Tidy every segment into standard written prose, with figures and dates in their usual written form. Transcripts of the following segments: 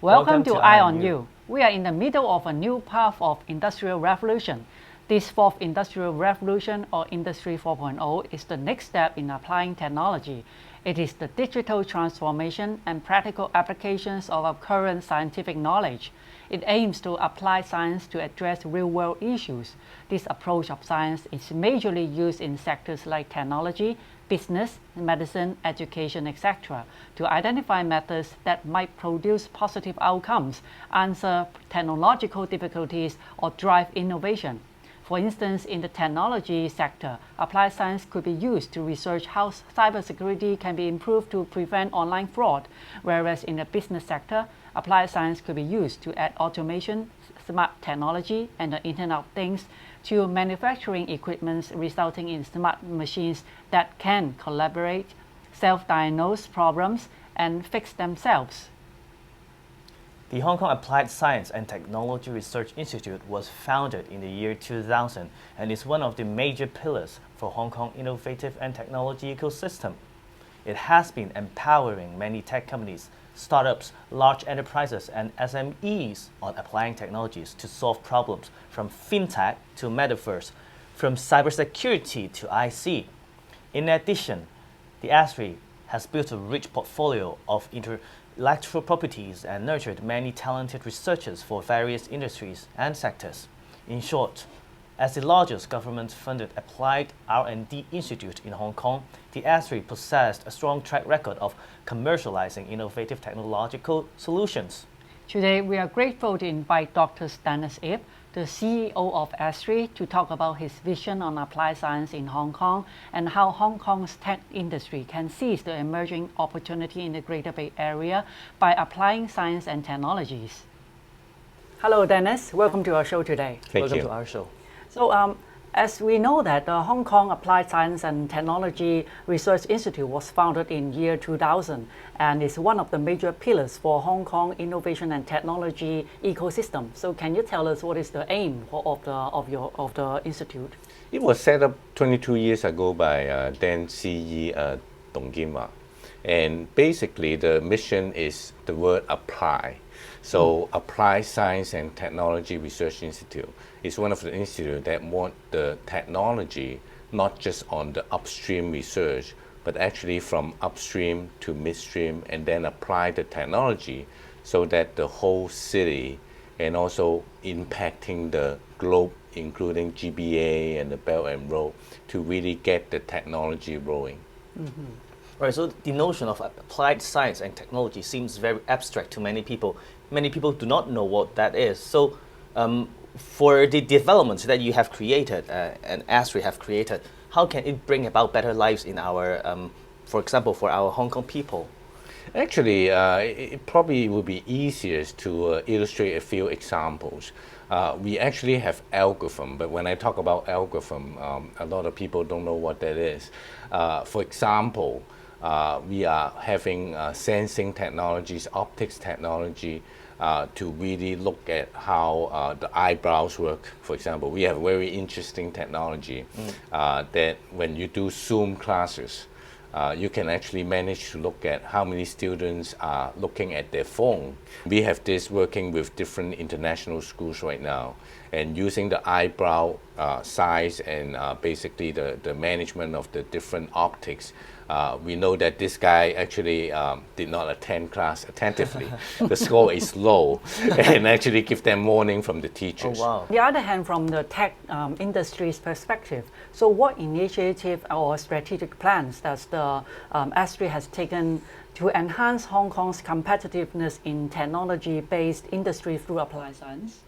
Welcome to Eye on You. We are in the middle of a new path of industrial revolution. This fourth industrial revolution, or Industry 4.0, is the next step in applying technology. It is the digital transformation and practical applications of our current scientific knowledge. It aims to apply science to address real-world issues. This approach of science is majorly used in sectors like technology, business, medicine, education, etc., to identify methods that might produce positive outcomes, answer technological difficulties, or drive innovation. For instance, in the technology sector, applied science could be used to research how cybersecurity can be improved to prevent online fraud, whereas in the business sector, applied science could be used to add automation, smart technology, and the Internet of Things to manufacturing equipment, resulting in smart machines that can collaborate, self-diagnose problems, and fix themselves. The Hong Kong Applied Science and Technology Research Institute was founded in the year 2000 and is one of the major pillars for Hong Kong innovative and technology ecosystem. It has been empowering many tech companies, startups, large enterprises, and SMEs on applying technologies to solve problems from fintech to metaverse, from cybersecurity to IC. In addition, the ASRI has built a rich portfolio of intellectual properties and nurtured many talented researchers for various industries and sectors. In short, as the largest government-funded applied R&D institute in Hong Kong, the ASRI possessed a strong track record of commercializing innovative technological solutions. Today, we are grateful to invite Dr. Dennis Ip, the CEO of ASRI, to talk about his vision on applied science in Hong Kong and how Hong Kong's tech industry can seize the emerging opportunity in the Greater Bay Area by applying science and technologies. Hello, Dennis. Welcome to our show today. Welcome to our show. So, as we know that the Hong Kong Applied Science and Technology Research Institute was founded in year 2000 and is one of the major pillars for Hong Kong innovation and technology ecosystem. So can you tell us what is the aim of the institute? It was set up 22 years ago by then CE Dong Kim. And basically the mission is the word apply. So Applied Science and Technology Research Institute is one of the institutes that want the technology not just on the upstream research, but actually from upstream to midstream, and then apply the technology so that the whole city and also impacting the globe, including GBA and the Belt and Road, to really get the technology rolling. Right, so the notion of applied science and technology seems very abstract to many people. Many people do not know what that is. So for the developments that you have created and ASRI have created, how can it bring about better lives in our, for example, for our Hong Kong people? Actually, it probably would be easiest to illustrate a few examples. We actually have algorithm, but when I talk about algorithm, a lot of people don't know what that is. For example, we are having sensing technologies, optics technology, to really look at how the eyebrows work. For example, we have very interesting technology that when you do Zoom classes, you can actually manage to look at how many students are looking at their phone. We have this working with different international schools right now, and using the eyebrow size and basically the management of the different optics, we know that this guy actually did not attend class attentively. The score is low, and actually give them warning from the teachers. Oh, wow. On the other hand, from the tech industry's perspective, so what initiative or strategic plans does the ASRI has taken to enhance Hong Kong's competitiveness in technology-based industry through applied science?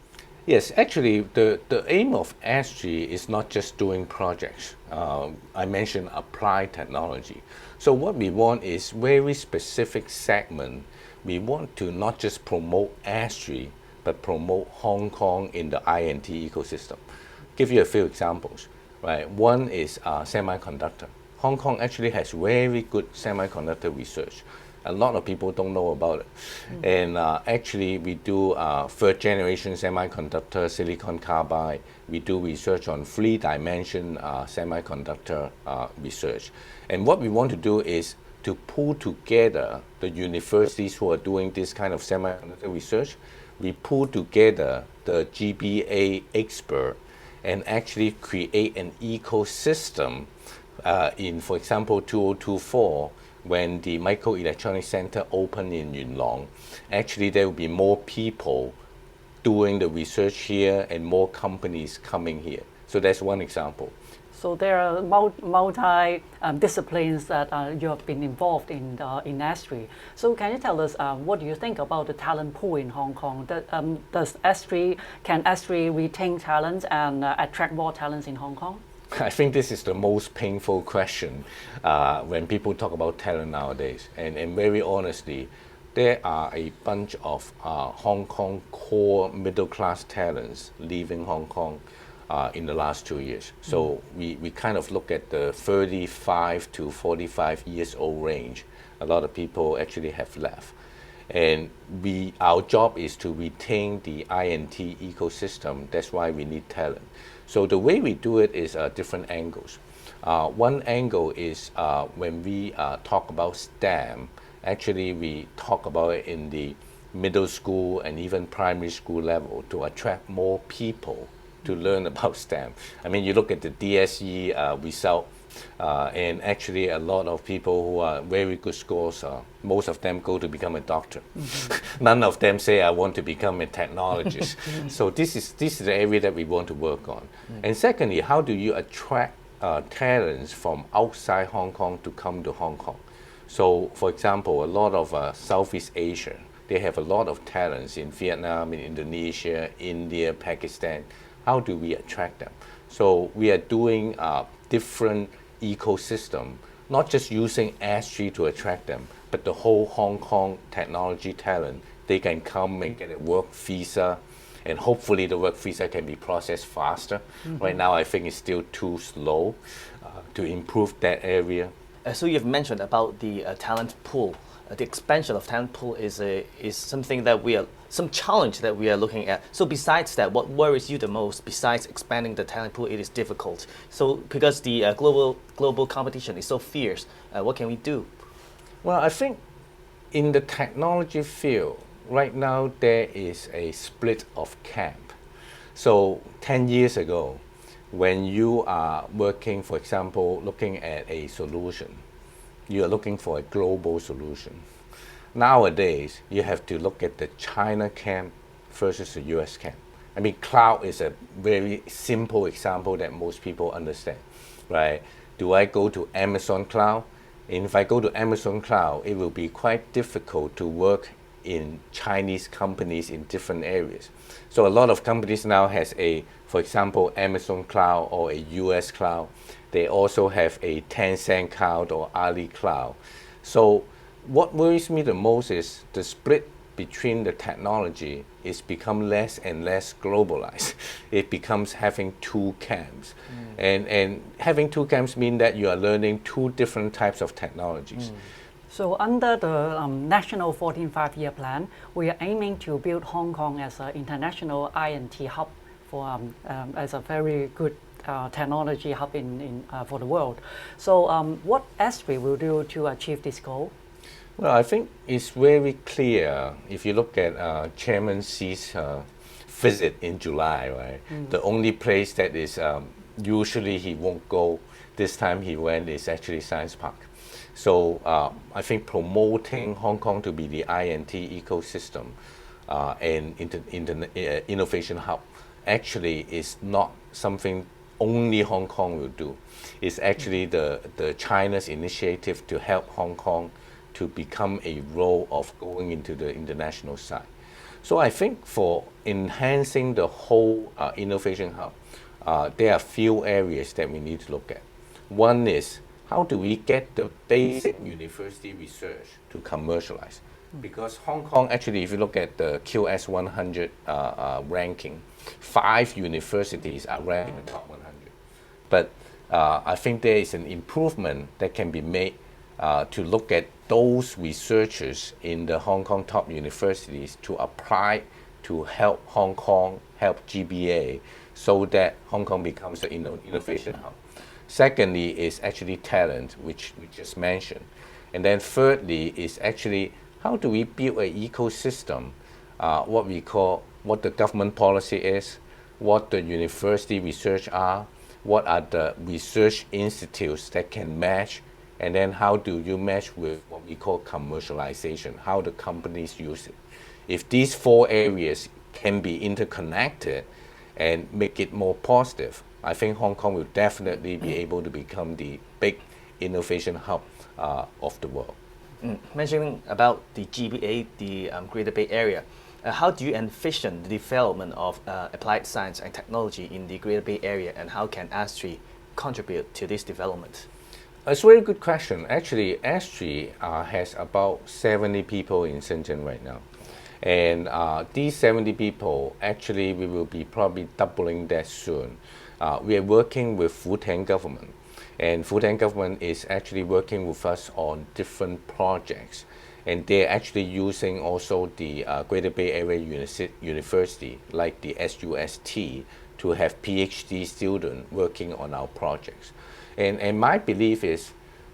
Yes, actually, the aim of ASRI is not just doing projects. I mentioned applied technology. So what we want is very specific segment. We want to not just promote ASRI, but promote Hong Kong in the INT ecosystem. Give you a few examples. Right, one is semiconductor. Hong Kong actually has very good semiconductor research. A lot of people don't know about it. And actually we do third generation semiconductor, silicon carbide. We do research on 3-dimension semiconductor research. And what we want to do is to pull together the universities who are doing this kind of semiconductor research. We pull together the GBA expert and actually create an ecosystem in, for example, 2024, when the Microelectronics Center opened in Yuen Long. Actually, there will be more people doing the research here and more companies coming here. So that's one example. So there are multi disciplines that you have been involved in S3. So can you tell us what do you think about the talent pool in Hong Kong? Can S3 retain talents and attract more talents in Hong Kong? I think this is the most painful question when people talk about talent nowadays. And very honestly, there are a bunch of Hong Kong core middle class talents leaving Hong Kong in the last 2 years. So we kind of look at the 35 to 45 years old range. A lot of people actually have left. And our job is to retain the INT ecosystem. That's why we need talent. So the way we do it is different angles. One angle is when we talk about STEM, actually we talk about it in the middle school and even primary school level to attract more people to learn about STEM. I mean, you look at the DSE result, and actually a lot of people who are very good scores, most of them go to become a doctor. None of them say, I want to become a technologist. So this is the area that we want to work on. And secondly, how do you attract talents from outside Hong Kong to come to Hong Kong? So for example, a lot of Southeast Asia, they have a lot of talents in Vietnam, in Indonesia, India, Pakistan. How do we attract them? So we are doing different ecosystem, not just using S3 to attract them, but the whole Hong Kong technology talent. They can come and get a work visa, and hopefully the work visa can be processed faster. Right now, I think it's still too slow to improve that area. So you've mentioned about the talent pool. The expansion of talent pool is something that some challenge that we are looking at. So besides that, what worries you the most? Besides expanding the talent pool, it is difficult. So because the global competition is so fierce, what can we do? Well, I think in the technology field right now there is a split of camp. So 10 years ago, when you are working, for example, looking at a solution, you are looking for a global solution. Nowadays, you have to look at the China camp versus the US camp. I mean, cloud is a very simple example that most people understand, right? Do I go to Amazon Cloud? And if I go to Amazon Cloud, it will be quite difficult to work in Chinese companies in different areas. So a lot of companies now has for example, Amazon Cloud or a US Cloud. They also have a Tencent Cloud or Ali Cloud. So what worries me the most is the split between the technology is become less and less globalized. It becomes having two camps. And having two camps mean that you are learning two different types of technologies. So under the National 14th Five-Year Plan, we are aiming to build Hong Kong as an international INT hub as a very good technology hub for the world. So what S3 will do to achieve this goal? Well, I think it's very clear if you look at Chairman Xi's visit in July, right? The only place that is usually he won't go, this time he went, is actually Science Park. So I think promoting Hong Kong to be the INT ecosystem and innovation hub actually is not something only Hong Kong will do. It's actually the China's initiative to help Hong Kong to become a role of going into the international side. So I think for enhancing the whole innovation hub, there are few areas that we need to look at. One is, how do we get the basic university research to commercialize? Because Hong Kong, actually, if you look at the QS 100 ranking, 5 universities are ranked in the top 100. But I think there is an improvement that can be made to look at those researchers in the Hong Kong top universities to apply to help Hong Kong, help GBA, so that Hong Kong becomes the innovation hub. Secondly is actually talent, which we just mentioned. And then thirdly is actually how do we build an ecosystem, what the government policy is, what the university research are, what are the research institutes that can match, and then how do you match with what we call commercialization, how the companies use it. If these 4 areas can be interconnected and make it more positive, I think Hong Kong will definitely be able to become the big innovation hub of the world. Mentioning about the GBA, the Greater Bay Area, how do you envision the development of applied science and technology in the Greater Bay Area, and how can ASTRI contribute to this development? It's a very good question. Actually, ASTRI has about 70 people in Shenzhen right now. And these 70 people, actually, we will be probably doubling that soon. We are working with Fujian government. And Fujian government is actually working with us on different projects. And they're actually using also the Greater Bay Area University, like the SUST, to have PhD students working on our projects. And my belief is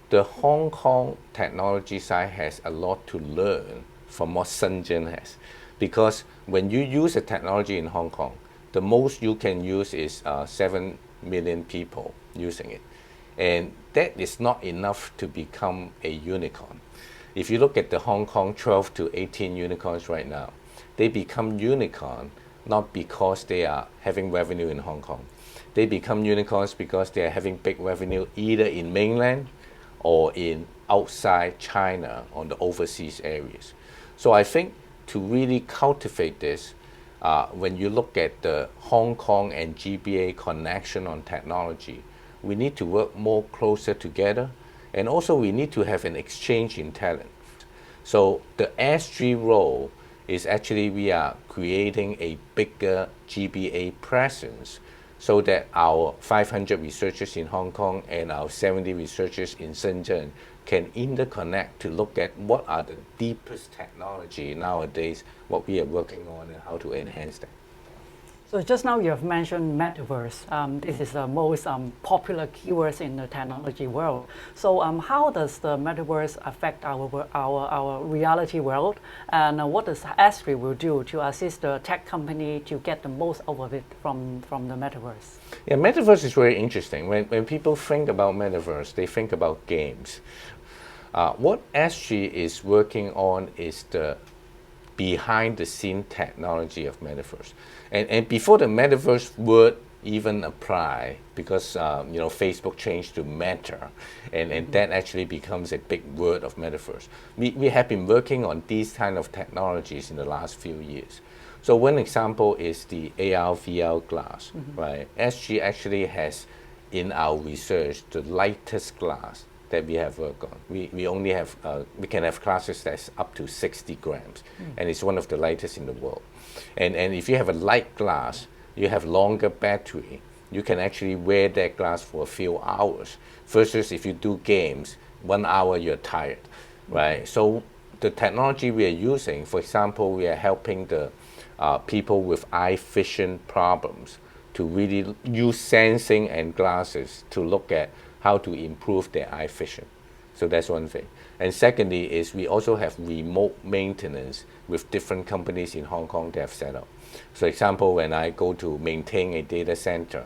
the Hong Kong technology side has a lot to learn from what Shenzhen has. Because when you use a technology in Hong Kong, the most you can use is 7 million people using it. And that is not enough to become a unicorn. If you look at the Hong Kong 12 to 18 unicorns right now, they become unicorn not because they are having revenue in Hong Kong. They become unicorns because they are having big revenue either in mainland or in outside China on the overseas areas. So I think to really cultivate this, when you look at the Hong Kong and GBA connection on technology, we need to work more closer together, and also we need to have an exchange in talent. So the ASTRI role is actually we are creating a bigger GBA presence so that our 500 researchers in Hong Kong and our 70 researchers in Shenzhen can interconnect to look at what are the deepest technology nowadays, what we are working on, and how to enhance that. So just now you have mentioned metaverse. This is the most popular keywords in the technology world. So how does the metaverse affect our reality world, and what does ASTRI will do to assist the tech company to get the most out of it from the metaverse? Yeah, metaverse is very interesting. When people think about metaverse, they think about games. What ASTRI is working on is the behind the scene technology of metaverse. And before the metaverse word even apply, because Facebook changed to Meta, and that actually becomes a big word of metaverse. We have been working on these kind of technologies in the last few years. So one example is the AR VR glass, right? SG actually has in our research the lightest glass that we have worked on. We only have we can have glasses that's up to 60 grams, and it's one of the lightest in the world. And if you have a light glass, you have longer battery. You can actually wear that glass for a few hours. Versus if you do games, 1 hour you're tired, right? So the technology we are using, for example, we are helping the people with eye vision problems to really use sensing and glasses to look at how to improve their eye vision. So that's one thing. And secondly is we also have remote maintenance with different companies in Hong Kong that have set up. So example, when I go to maintain a data center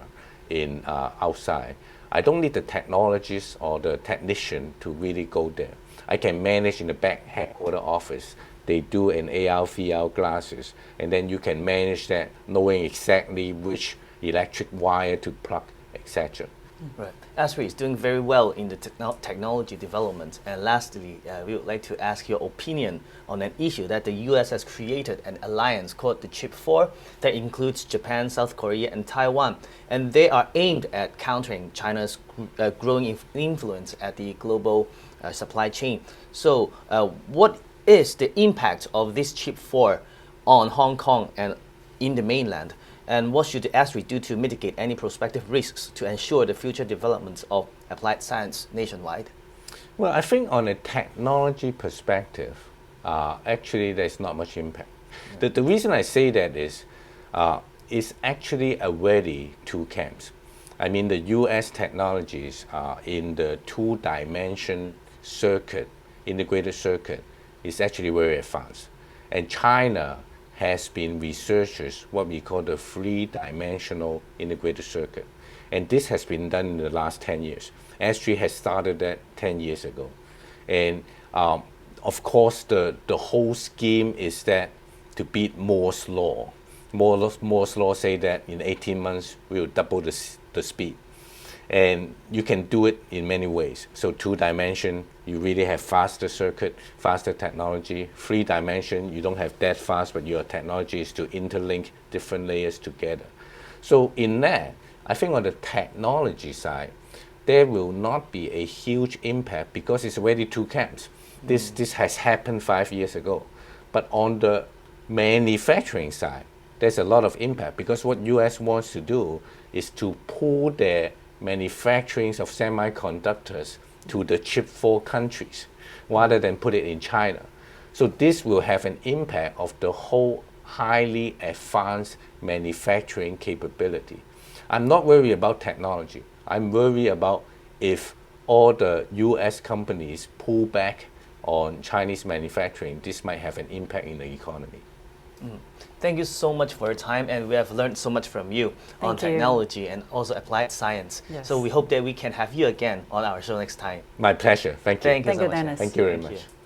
in outside, I don't need the technologist or the technician to really go there. I can manage in the back headquarter office. They do an AR, VR glasses, and then you can manage that knowing exactly which electric wire to plug, etc. Right. ASTRI is doing very well in the technology development. And lastly, we would like to ask your opinion on an issue that the US has created an alliance called the Chip 4 that includes Japan, South Korea, and Taiwan. And they are aimed at countering China's growing influence at the global supply chain. So what is the impact of this Chip 4 on Hong Kong and in the mainland? And what should the ASTRI do to mitigate any prospective risks to ensure the future development of applied science nationwide? Well, I think on a technology perspective, actually there's not much impact. Yeah. The reason I say that is it's actually already two camps. I mean, the US technologies in the two-dimension circuit integrated circuit is actually very advanced. And China has been researchers what we call the three-dimensional integrated circuit. And this has been done in the last 10 years. S3 has started that 10 years ago. And of course, the whole scheme is that to beat Moore's law. Moore's law say that in 18 months, we will double the speed. And you can do it in many ways. So 2-dimension, you really have faster circuit, faster technology. 3-dimension, you don't have that fast, but your technology is to interlink different layers together. So in that, I think on the technology side, there will not be a huge impact because it's already two camps. This has happened 5 years ago. But on the manufacturing side, there's a lot of impact because what US wants to do is to pull their manufacturing of semiconductors to the chip 4 countries rather than put it in China. So this will have an impact of the whole highly advanced manufacturing capability. I'm not worried about technology. I'm worried about if all the US companies pull back on Chinese manufacturing, this might have an impact in the economy. Thank you so much for your time, and we have learned so much from you on technology and also applied science. Yes. So we hope that we can have you again on our show next time. My pleasure. Thank you. Thank you so much. Dennis. Thank you very Thank much. you.